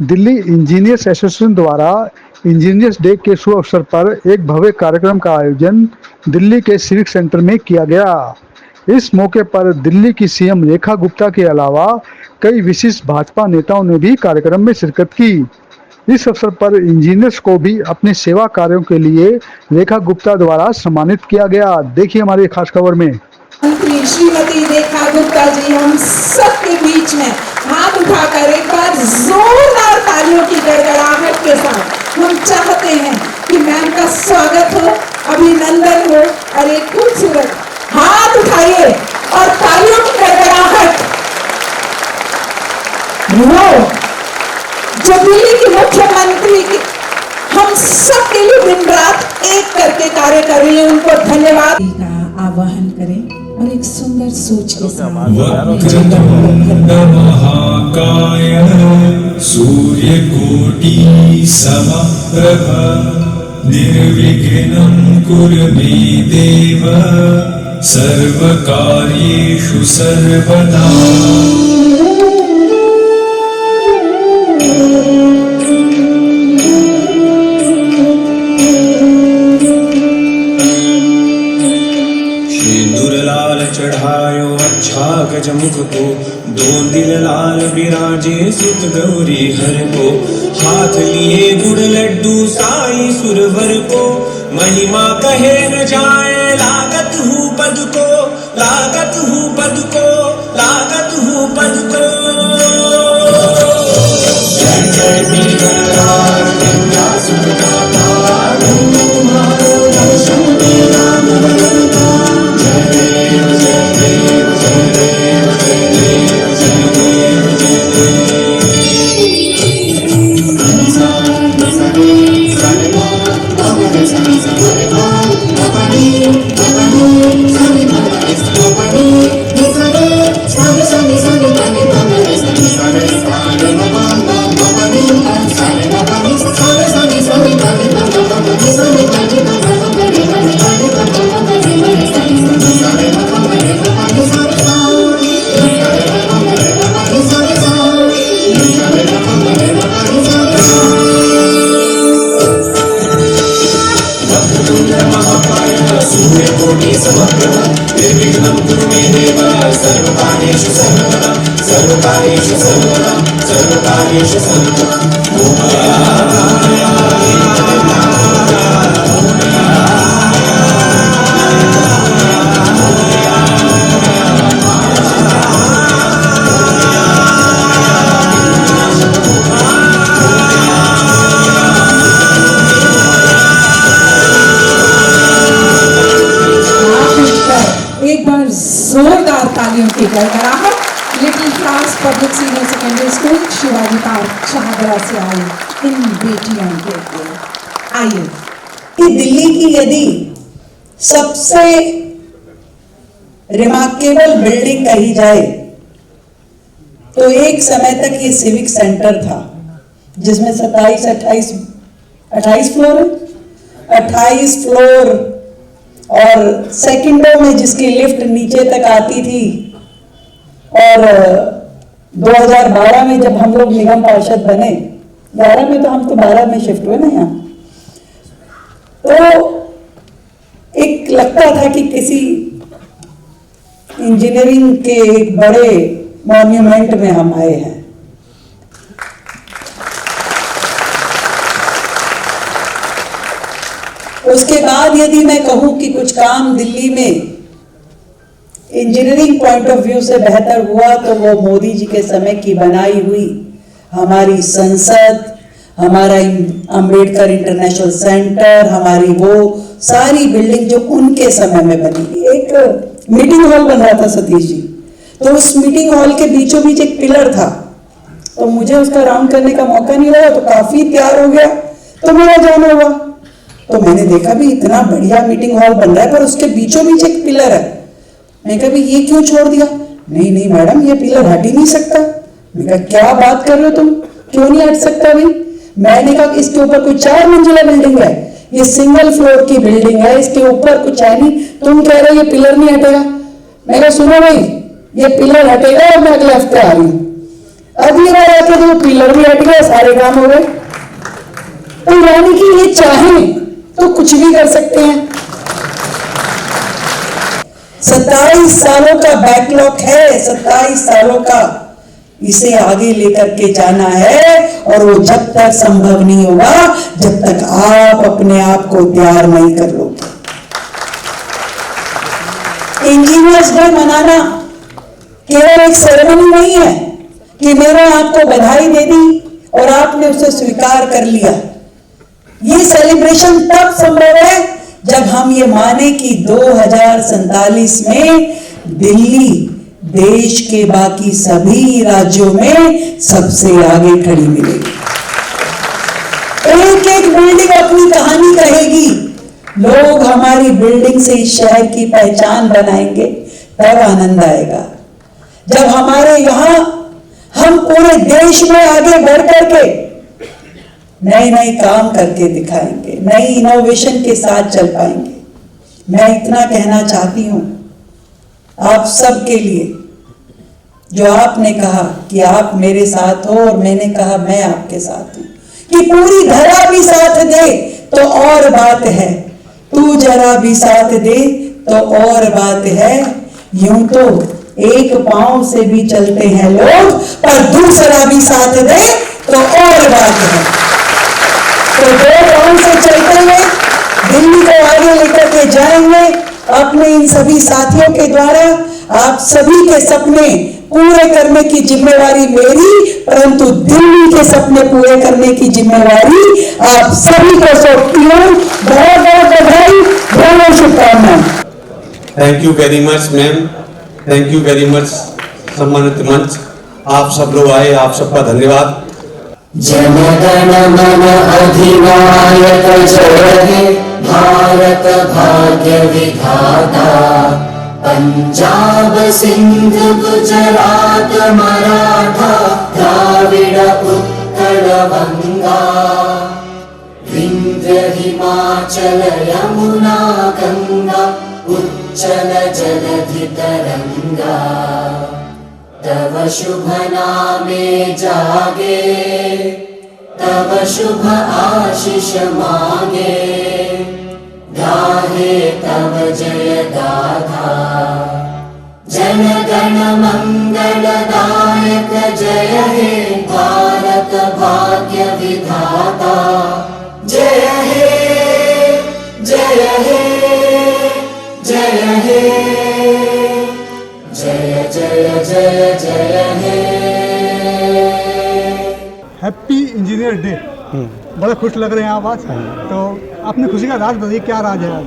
Delhi engineers association द्वारा engineers day के शुभ अवसर पर एक भव्य कार्यक्रम का आयोजन दिल्ली के सिविक सेंटर में किया गया। इस मौके पर दिल्ली की सीएम रेखा गुप्ता के अलावा कई विशिष्ट भाजपा नेताओं ने भी कार्यक्रम में शिरकत की। इस अवसर पर इंजीनियर्स को भी अपने सेवा कार्यों के लिए रेखा गुप्ता द्वारा सम्मानित किया गया। देखिए हमारी खास खबर में। श्रीमती रेखा गुप्ता जी हम सबके बीच में हाथ उठाकर एक बार जोरदार तालियों की गड़गड़ाहट के साथ हम चाहते हैं कि मैम का स्वागत हो, अभिनंदन हो और एक खूबसूरत हाथ उठाइए और तालियों की गड़गड़ाहट वो जो दिल्ली की मुख्यमंत्री की हम सबके लिए दिन रात एक करके कार्य कर रही है, उनको धन्यवाद का आवाहन करें और एक सुंदर सोच के साथ महाकाय सूर्यकोटि समप्रभ निर्विघ्नं कुरु मे देव सर्वकार्येषु सर्वदा। चढ़ायो अच्छा गजमुख को, दो दिल लाल विराजे सुत गौरी हर को, हाथ लिए गुड़ लड्डू साई सुरवर को, महिमा कहे न जाए लागत हूँ पद को, लागत हूँ पद को, लागत हूँ पद को। जय जय वीरलाल निर्विघ्नं कुरु मे देव सर्वकार्येषु सर्वदा, सर्वकार्येषु सर्वदा, सर्वकार्येषु सर्वदा। जोरदार तालियों की गड़गड़ाहट little flowers public senior secondary school Shivaji park Shahdara से आई इन बेटियों के लिए। आइए कि दिल्ली की यदि सबसे रिमार्केबल बिल्डिंग कही जाए तो एक समय तक ये सिविक सेंटर था, जिसमें 28 फ्लोर है, 28 फ्लोर और सेकंडों में जिसकी लिफ्ट नीचे तक आती थी। और 2012 में जब हम लोग निगम पार्षद बने, 11 में तो हम तो 12 में शिफ्ट हुए ना यहाँ, तो एक लगता था कि किसी इंजीनियरिंग के एक बड़े मॉन्यूमेंट में हम आए हैं। उसके बाद यदि मैं कहूं कि कुछ काम दिल्ली में इंजीनियरिंग पॉइंट ऑफ व्यू से बेहतर हुआ तो वो मोदी जी के समय की बनाई हुई हमारी संसद, हमारा अंबेडकर इंटरनेशनल सेंटर, हमारी वो सारी बिल्डिंग जो उनके समय में बनी। एक मीटिंग हॉल बन रहा था सतीश जी, तो उस मीटिंग हॉल के बीचों बीच एक पिलर था, तो मुझे उसका राउंड करने का मौका नहीं लगा, तो काफी तैयार हो गया, तो मेरा जाना हुआ। तो मैंने देखा भी इतना बढ़िया मीटिंग हॉल बन रहा है पर उसके बीचों बीच एक पिलर है। मैं कहा भी ये क्यों छोड़ दिया? नहीं नहीं मैडम ये पिलर हट ही नहीं सकता। मैं कहा क्या बात कर रहे हो तुम, क्यों नहीं हट सकता भाई? मैंने कहा इसके ऊपर कोई 4 मंजिला बिल्डिंग है, ये सिंगल फ्लोर की बिल्डिंग है, इसके ऊपर कुछ है नहीं, तुम कह रहे हो ये पिलर नहीं हटेगा। मैं कहा सुनो भाई ये पिलर हटेगा और मैं अगले हफ्ते आ रही हूँ। अगली बार आके तो पिलर भी हट गया, सारे काम हो गए। तो यानी कि ये चाहें तो कुछ भी कर सकते हैं। 27 सालों का बैकलॉग है, 27 सालों का, इसे आगे लेकर के जाना है। और वो जब तक संभव नहीं होगा जब तक आप अपने आप को तैयार नहीं कर लोगे। इंजीनियर्स डे मनाना केवल एक सेरेमनी नहीं है कि मैंने आपको बधाई दे दी और आपने उसे स्वीकार कर लिया। ये सेलिब्रेशन तब संभव है जब हम ये माने कि 2047 में दिल्ली देश के बाकी सभी राज्यों में सबसे आगे खड़ी मिलेगी। एक एक बिल्डिंग अपनी कहानी कहेगी, लोग हमारी बिल्डिंग से इस शहर की पहचान बनाएंगे, तब आनंद आएगा। जब हमारे यहां हम पूरे देश में आगे बढ़ करके नए नए काम करके दिखाएंगे, नई इनोवेशन के साथ चल पाएंगे। मैं इतना कहना चाहती हूं आप सबके लिए, जो आपने कहा कि आप मेरे साथ हो और मैंने कहा मैं आपके साथ हूं, कि पूरी धरा भी साथ दे तो और बात है, तू जरा भी साथ दे तो और बात है। यूं तो एक पांव से भी चलते हैं लोग, पर दूसरा भी साथ दे तो और बात है। तो 2 पांव से चलते हुए दिल्ली को आगे लेकर के जाएंगे अपने इन सभी साथियों के द्वारा। आप सभी के सपने पूरे करने की जिम्मेवारी मेरी, परंतु दिल्ली के सपने पूरे करने की जिम्मेवारी आप सभी को सौंपती हूं। बहुत बहुत बधाई, बहुत शुभकामनाएं। Thank you very much ma'am, thank you very much सम्मानित मंच, आप सब लोग आए, आप सबका धन्यवाद। जनगण मन अधिनायक जय हे भारत भाग्य विधाता, पंजाब सिंध गुजरात मराठा द्राविड़ उत्कल बंगा, विंध्य हिमाचल यमुना गंगा उच्चल जलधि तरंगा, तव शुभ नामे जागे, तव शुभ आशीष मांगे, गाहे तव जय गाथा, जन गण मंगलदायक जय हे भारत भाग्य विधाता, जय हे जय हे जय हे जय जय जय जय हे। Happy engineer day. बड़ा खुश लग रहे हैं आप आज। तो अपनी खुशी का राज बताइए, क्या राज है आज?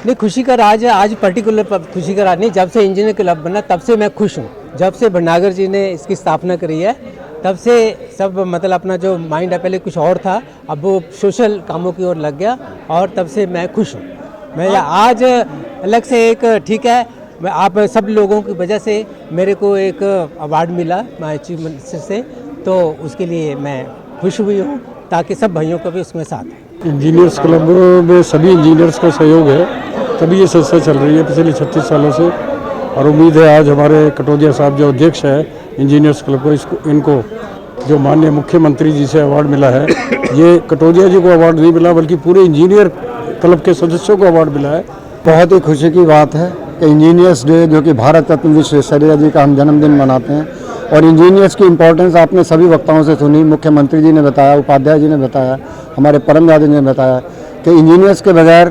नहीं, खुशी का राज है आज, पर्टिकुलर खुशी का राज नहीं। जब से इंजीनियर क्लब बना तब से मैं खुश हूँ। जब से भटनागर जी ने इसकी स्थापना करी है तब से सब मतलब अपना जो माइंड है पहले कुछ और था, अब वो सोशल कामों की ओर लग गया और तब से मैं खुश हूँ। मैं आज अलग से एक ठीक है, मैं आप सब लोगों की वजह से मेरे को एक अवार्ड मिला माय अचीवमेंट से, तो उसके लिए मैं खुश हुई हूँ, ताकि सब भाइयों का भी उसमें साथ। इंजीनियर्स क्लब में सभी इंजीनियर्स का सहयोग है, तभी ये संस्था चल रही है पिछले 36 सालों से। और उम्मीद है आज हमारे कटोदिया साहब जो अध्यक्ष है इंजीनियर्स क्लब को, इनको जो माननीय मुख्यमंत्री जी से अवार्ड मिला है, ये कटोदिया जी को अवार्ड नहीं मिला बल्कि पूरे इंजीनियर क्लब के सदस्यों को अवार्ड मिला है। बहुत ही खुशी की बात है कि इंजीनियर्स डे, जो कि भारत रत्न विश्वेश्वरैया जी का हम जन्मदिन मनाते हैं, और इंजीनियर्स की इम्पोर्टेंस आपने सभी वक्ताओं से सुनी। मुख्यमंत्री जी ने बताया, उपाध्याय जी ने बताया, हमारे परम यादव जी ने बताया कि इंजीनियर्स के बगैर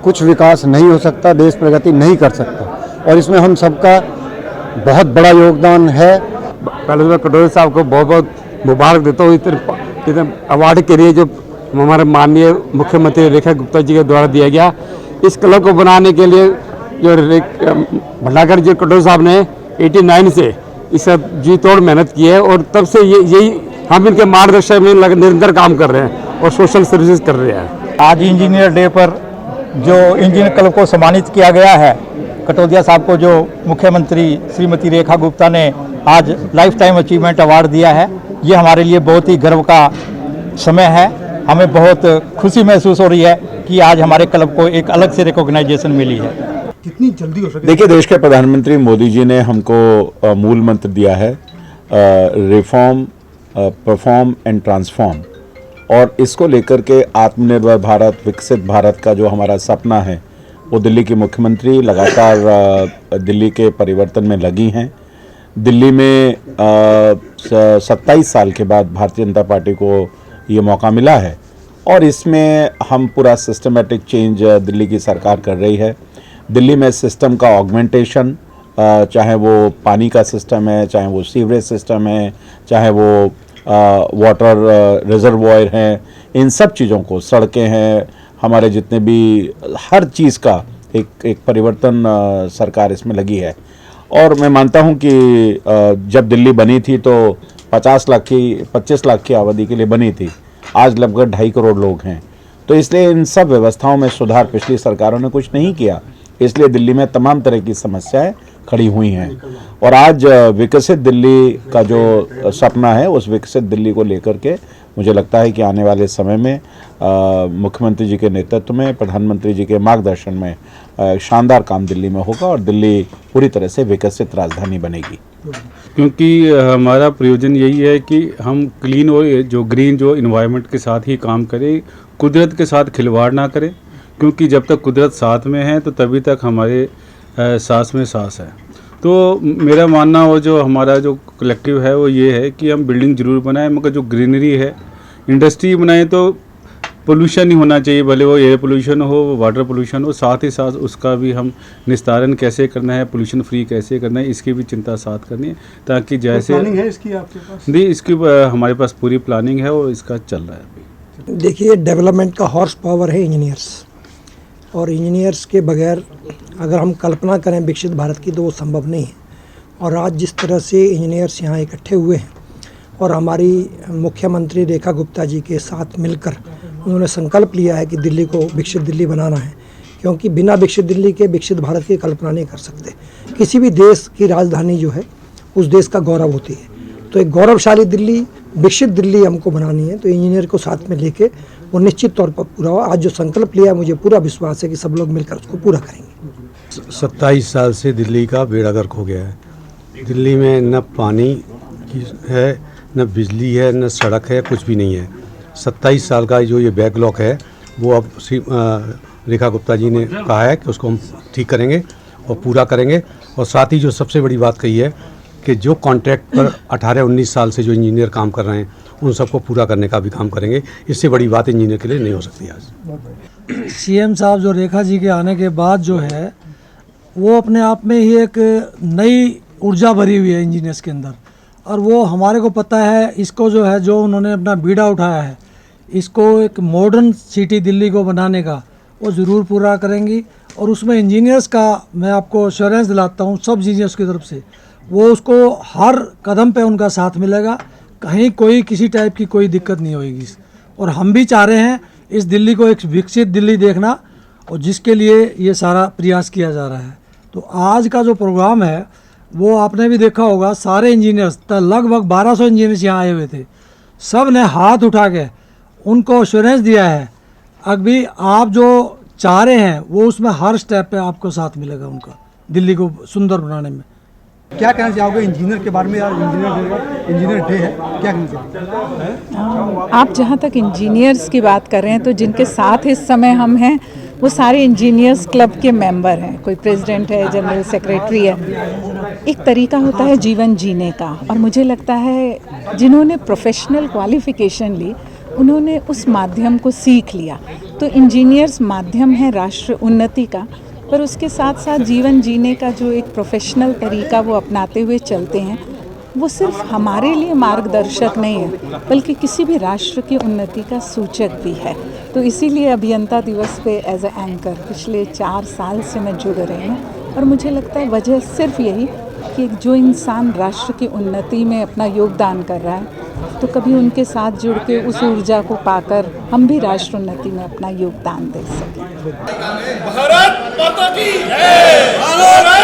कुछ विकास नहीं हो सकता, देश प्रगति नहीं कर सकता, और इसमें हम सबका बहुत बड़ा योगदान है। पहले तो मैं कटोदिया साहब को बहुत बहुत मुबारक देता हूँ इतने अवार्ड के लिए जो हमारे माननीय मुख्यमंत्री रेखा गुप्ता जी के द्वारा दिया गया। इस क्लब को बनाने के लिए जो भटनागर जी कटोदिया साहब ने 89 से इस जी तोड़ मेहनत की है, और तब से यही हम इनके मार्गदर्शन में निरंतर काम कर रहे हैं और सोशल सर्विसेज कर रहे हैं। आज इंजीनियर डे पर जो इंजीनियर क्लब को सम्मानित किया गया है, कटोदिया साहब को जो मुख्यमंत्री श्रीमती रेखा गुप्ता ने आज लाइफ टाइम अचीवमेंट अवार्ड दिया है, ये हमारे लिए बहुत ही गर्व का समय है। हमें बहुत खुशी महसूस हो रही है कि आज हमारे क्लब को एक अलग से रिकॉग्नाइजेशन मिली है। कितनी जल्दी हो सके? देखिए, देश के प्रधानमंत्री मोदी जी ने हमको मूल मंत्र दिया है, रिफॉर्म, परफॉर्म एंड ट्रांसफॉर्म। और इसको लेकर के आत्मनिर्भर भारत, विकसित भारत का जो हमारा सपना है, वो दिल्ली की मुख्यमंत्री लगातार दिल्ली के परिवर्तन में लगी हैं। दिल्ली में 27 साल के बाद भारतीय जनता पार्टी को ये मौका मिला है और इसमें हम पूरा सिस्टमेटिक चेंज दिल्ली की सरकार कर रही है। दिल्ली में सिस्टम का ऑगमेंटेशन, चाहे वो पानी का सिस्टम है, चाहे वो सीवरेज सिस्टम है, चाहे वो वाटर रिजर्वॉयर हैं, इन सब चीज़ों को, सड़कें हैं, हमारे जितने भी हर चीज़ का एक परिवर्तन सरकार इसमें लगी है। और मैं मानता हूं कि जब दिल्ली बनी थी तो 25 लाख की आबादी के लिए बनी थी, आज लगभग 2.5 करोड़ लोग हैं। तो इसलिए इन सब व्यवस्थाओं में सुधार पिछली सरकारों ने कुछ नहीं किया, इसलिए दिल्ली में तमाम तरह की समस्याएं खड़ी हुई हैं। और आज विकसित दिल्ली का जो सपना है, उस विकसित दिल्ली को लेकर के मुझे लगता है कि आने वाले समय में मुख्यमंत्री जी के नेतृत्व में, प्रधानमंत्री जी के मार्गदर्शन में शानदार काम दिल्ली में होगा और दिल्ली पूरी तरह से विकसित राजधानी बनेगी। क्योंकि हमारा प्रयोजन यही है कि हम क्लीन और जो ग्रीन जो इन्वायरमेंट के साथ ही काम करें, कुदरत के साथ खिलवाड़ ना करें, क्योंकि जब तक कुदरत साथ में है तो तभी तक हमारे सांस में सांस है। तो मेरा मानना और जो हमारा जो कलेक्टिव है वो ये है कि हम बिल्डिंग ज़रूर बनाएं, मगर जो ग्रीनरी है, इंडस्ट्री बनाएं तो पोल्यूशन नहीं होना चाहिए, भले वो एयर पोल्यूशन हो, वाटर पोल्यूशन हो, साथ ही साथ उसका भी हम निस्तारण कैसे करना है, पोल्यूशन फ्री कैसे करना है, इसकी भी चिंता साथ करनी है, ताकि जैसे प्लानिंग है इसकी आपके पास? नहीं, इसकी हमारे पास पूरी प्लानिंग है और इसका चल रहा है अभी। देखिए, डेवलपमेंट का हॉर्स पावर है इंजीनियर्स, और इंजीनियर्स के बगैर अगर हम कल्पना करें विकसित भारत की तो वो संभव नहीं है। और आज जिस तरह से इंजीनियर्स यहाँ इकट्ठे हुए हैं और हमारी मुख्यमंत्री रेखा गुप्ता जी के साथ मिलकर उन्होंने संकल्प लिया है कि दिल्ली को विकसित दिल्ली बनाना है, क्योंकि बिना विकसित दिल्ली के विकसित भारत की कल्पना नहीं कर सकते। किसी भी देश की राजधानी जो है उस देश का गौरव होती है, तो एक गौरवशाली दिल्ली, विकसित दिल्ली हमको बनानी है। तो इंजीनियर को साथ में लेके वो निश्चित तौर पर पूरा हो। आज जो संकल्प लिया है, मुझे पूरा विश्वास है कि सब लोग मिलकर उसको पूरा करेंगे। 27 साल से दिल्ली का बेड़ा गर्क हो गया है। दिल्ली में न पानी है, न बिजली है, न सड़क है, कुछ भी नहीं है। 27 साल का जो ये बैकलॉग है वो अब रेखा गुप्ता जी ने कहा है कि उसको हम ठीक करेंगे और पूरा करेंगे। और साथ ही जो सबसे बड़ी बात कही है कि जो कॉन्ट्रैक्ट पर 18-19 साल से जो इंजीनियर काम कर रहे हैं उन सबको पूरा करने का भी काम करेंगे। इससे बड़ी बात इंजीनियर के लिए नहीं हो सकती। आज सीएम साहब जो रेखा जी के आने के बाद जो है वो अपने आप में ही एक नई ऊर्जा भरी हुई है इंजीनियर्स के अंदर, और वो हमारे को पता है इसको जो है, जो उन्होंने अपना बीड़ा उठाया है, इसको एक मॉडर्न सिटी दिल्ली को बनाने का वो ज़रूर पूरा करेंगी। और उसमें इंजीनियर्स का मैं आपको एश्योरेंस दिलाता हूँ सब इंजीनियर्स की तरफ से, वो उसको हर कदम पे उनका साथ मिलेगा, कहीं कोई किसी टाइप की कोई दिक्कत नहीं होगी। और हम भी चाह रहे हैं इस दिल्ली को एक विकसित दिल्ली देखना, और जिसके लिए ये सारा प्रयास किया जा रहा है। तो आज का जो प्रोग्राम है वो आपने भी देखा होगा, सारे इंजीनियर्स लगभग 1200 इंजीनियर्स यहाँ आए हुए थे, सब ने हाथ उठा के उनको एश्योरेंस दिया है अभी आप जो चाह रहे हैं वो उसमें हर स्टेप पे आपको साथ मिलेगा उनका, दिल्ली को सुंदर बनाने में। क्या कहना चाहोगे इंजीनियर के बारे में? यार इंजीनियर डे है, क्या कहना चाहोगे? आप जहाँ तक इंजीनियर्स की बात कर रहे हैं तो जिनके साथ इस समय हम हैं वो सारे इंजीनियर्स क्लब के मेंबर हैं, कोई प्रेसिडेंट है, जनरल सेक्रेटरी है। एक तरीका होता है जीवन जीने का, और मुझे लगता है जिन्होंने प्रोफेशनल क्वालिफिकेशन ली उन्होंने उस माध्यम को सीख लिया। तो इंजीनियर्स माध्यम है राष्ट्र उन्नति का, पर उसके साथ साथ जीवन जीने का जो एक प्रोफेशनल तरीका वो अपनाते हुए चलते हैं, वो सिर्फ हमारे लिए मार्गदर्शक नहीं है बल्कि किसी भी राष्ट्र की उन्नति का सूचक भी है। तो इसीलिए अभियंता दिवस पे एज ए एंकर पिछले 4 साल से मैं जुड़ रही हूँ, और मुझे लगता है वजह सिर्फ यही कि जो इंसान राष्ट्र की उन्नति में अपना योगदान कर रहा है, तो कभी उनके साथ जुड़ के उस ऊर्जा को पाकर हम भी राष्ट्र उन्नति में अपना योगदान दे सकें। भारत माता की जय।